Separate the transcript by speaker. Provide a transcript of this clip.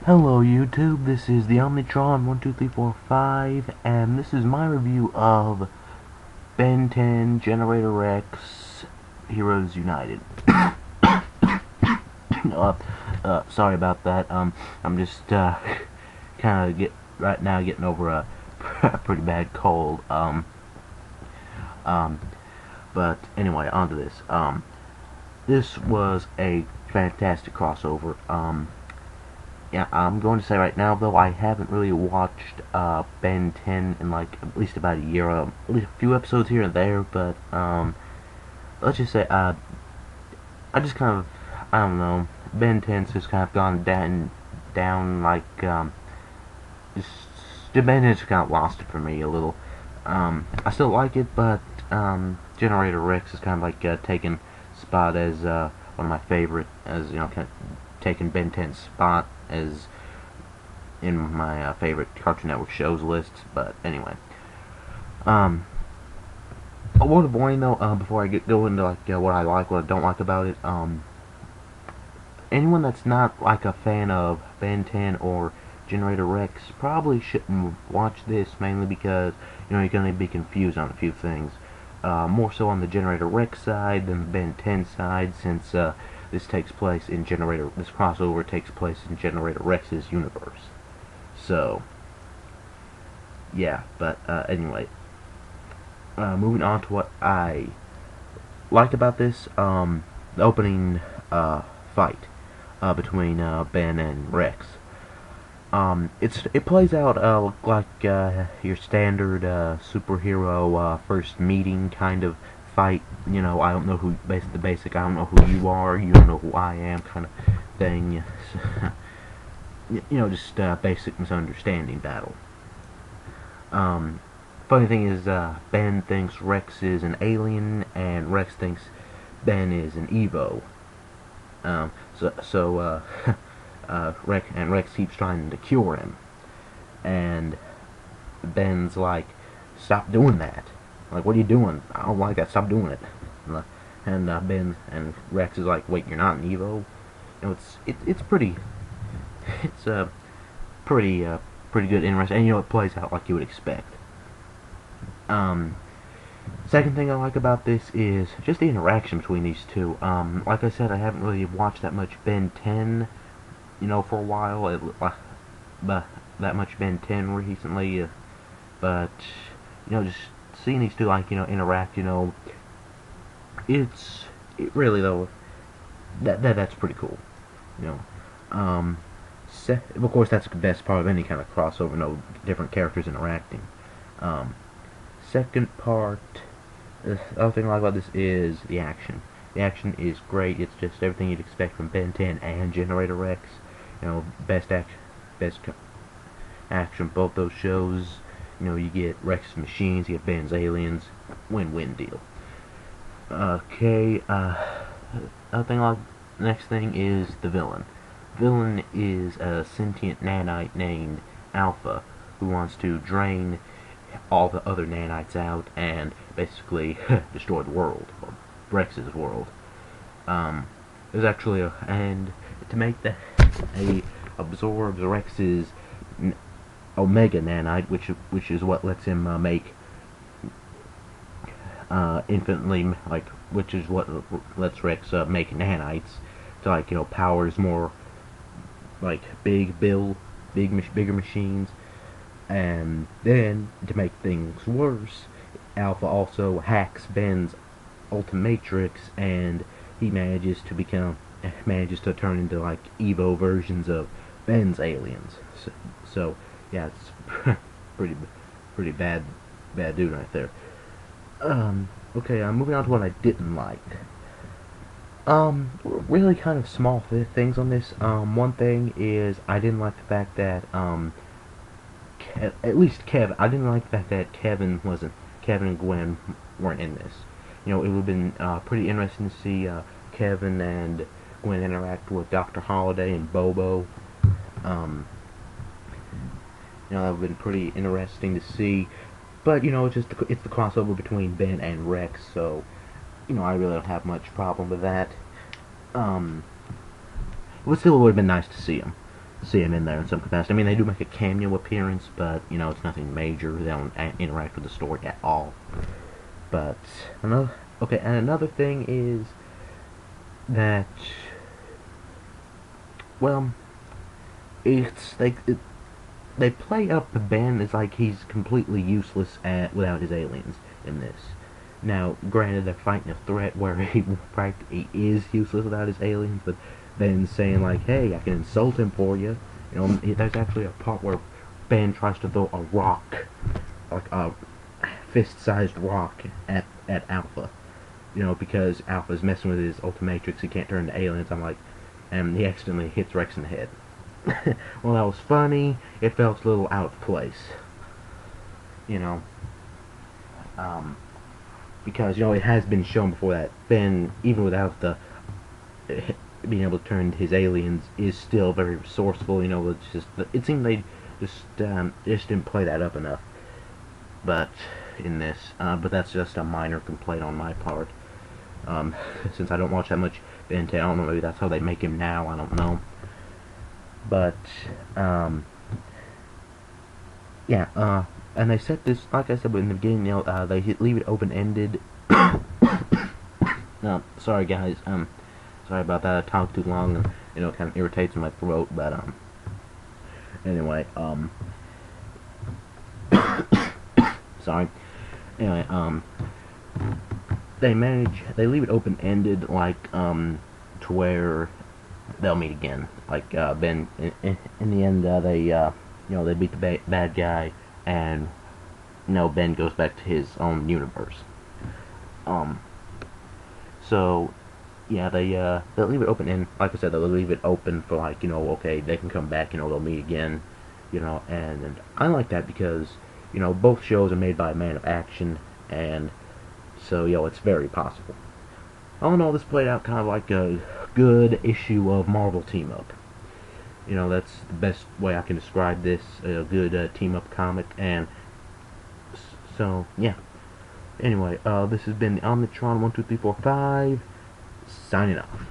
Speaker 1: Hello YouTube, this is the Omnitron12345, and this is my review of Ben 10 Generator Rex Heroes United. Sorry about that. I'm just kind of getting over a pretty bad cold. But anyway, on to this. This was a fantastic crossover. Yeah, I'm going to say right now, though, I haven't really watched Ben 10 in like at least about a year. At least a few episodes here and there, but let's just say I just kind of, I don't know, Ben 10's just kind of gone down like just Ben 10's kind of lost it for me a little. I still like it, but Generator Rex is kind of like taking spot as one of my favorite, as you know, kind of taking Ben 10's spot as in my favorite Cartoon Network shows list. But anyway, a word of warning though, before I go into like what I like, what I don't like about it. Anyone that's not like a fan of Ben 10 or Generator Rex probably shouldn't watch this, mainly because you're going to be confused on a few things. More so on the Generator Rex side than the Ben 10 side, since this crossover takes place in Generator Rex's universe. So, yeah, but anyway, moving on to what I liked about this, the opening fight between Ben and Rex. It plays out like your standard superhero first meeting kind of fight. You know, I don't know who, the basic, I don't know who you are, you don't know who I am kind of thing. Just basic misunderstanding battle. Funny thing is, Ben thinks Rex is an alien, and Rex thinks Ben is an Evo. Rex keeps trying to cure him, and Ben's like, "Stop doing that! Like, what are you doing? I don't like that. Stop doing it." And Ben and Rex is like, "Wait, you're not an Evo?" It's pretty good, interesting, and it plays out like you would expect. Second thing I like about this is just the interaction between these two. Like I said, I haven't really watched that much Ben 10, for a while. That much Ben 10 recently, but just seeing these two interact, it really though that's pretty cool, of course, that's the best part of any kind of crossover, different characters interacting. Second part, the other thing I like about this is the action. The action is great. It's just everything you'd expect from Ben 10 and Generator Rex. Best action, both those shows. You get Rex's machines, you get Ben's aliens. Win-win deal. Okay, other thing I like, next thing is the villain. Villain is a sentient nanite named Alpha, who wants to drain all the other nanites out and basically destroy the world, or Rex's world. There's actually and to make that, he absorbs Rex's Omega nanite, which is what lets him make infinitely, which is what lets Rex make nanites to powers more bigger machines. And then, to make things worse, Alpha also hacks Ben's Ultimatrix, and he manages to turn into Evo versions of Ben's aliens. So yeah, it's pretty bad dude right there. Okay, moving on to what I didn't like. Really kind of small things on this. One thing is I didn't like the fact that at least Kevin. I didn't like the fact that Kevin and Gwen weren't in this. It would have been pretty interesting to see Kevin and Gwen interact with Dr. Holiday and Bobo. That would have been pretty interesting to see. But it's the crossover between Ben and Rex, so I really don't have much problem with that. But still, it would have been nice to see him. see him in there in some capacity. I mean, they do make a cameo appearance, but you know, it's nothing major. They don't interact with the story at all. But another thing is that, well, they play up Ben as like he's completely useless without his aliens in this. Now, granted, they're fighting a threat where he practically is useless without his aliens, but then saying like, "Hey, I can insult him for you." You know, there's actually a part where Ben tries to throw a rock, like a fist-sized rock, at Alpha. You know, because Alpha's messing with his Ultimatrix, he can't turn into aliens. And he accidentally hits Rex in the head. Well, that was funny. It felt a little out of place. You know, because you know it has been shown before that Ben, even without the being able to turn his aliens, is still very resourceful. You know, it seemed they just didn't play that up enough. But in this, but that's just a minor complaint on my part. Since I don't watch that much Ben 10, I don't know, maybe that's how they make him now. I don't know. But yeah. And they set this, like I said in the beginning, you know, they leave it open-ended. No, sorry guys, sorry about that. I talked too long, and you know, it kind of irritates my throat. But anyway, sorry. Anyway, they leave it open-ended, like to where they'll meet again. Like Ben, in the end, they you know, they beat the bad guy, and you know, Ben goes back to his own universe. So yeah, they'll leave it open, and like I said, they'll leave it open for, like, you know, okay, they can come back, you know, they'll meet again, you know, and I like that because, you know, both shows are made by a man of action, and so, you know, it's very possible. All in all, this played out kind of like a good issue of Marvel Team Up. You know, that's the best way I can describe this, a good team-up comic, and so, yeah. Anyway, this has been the Omnitron 12345, signing off.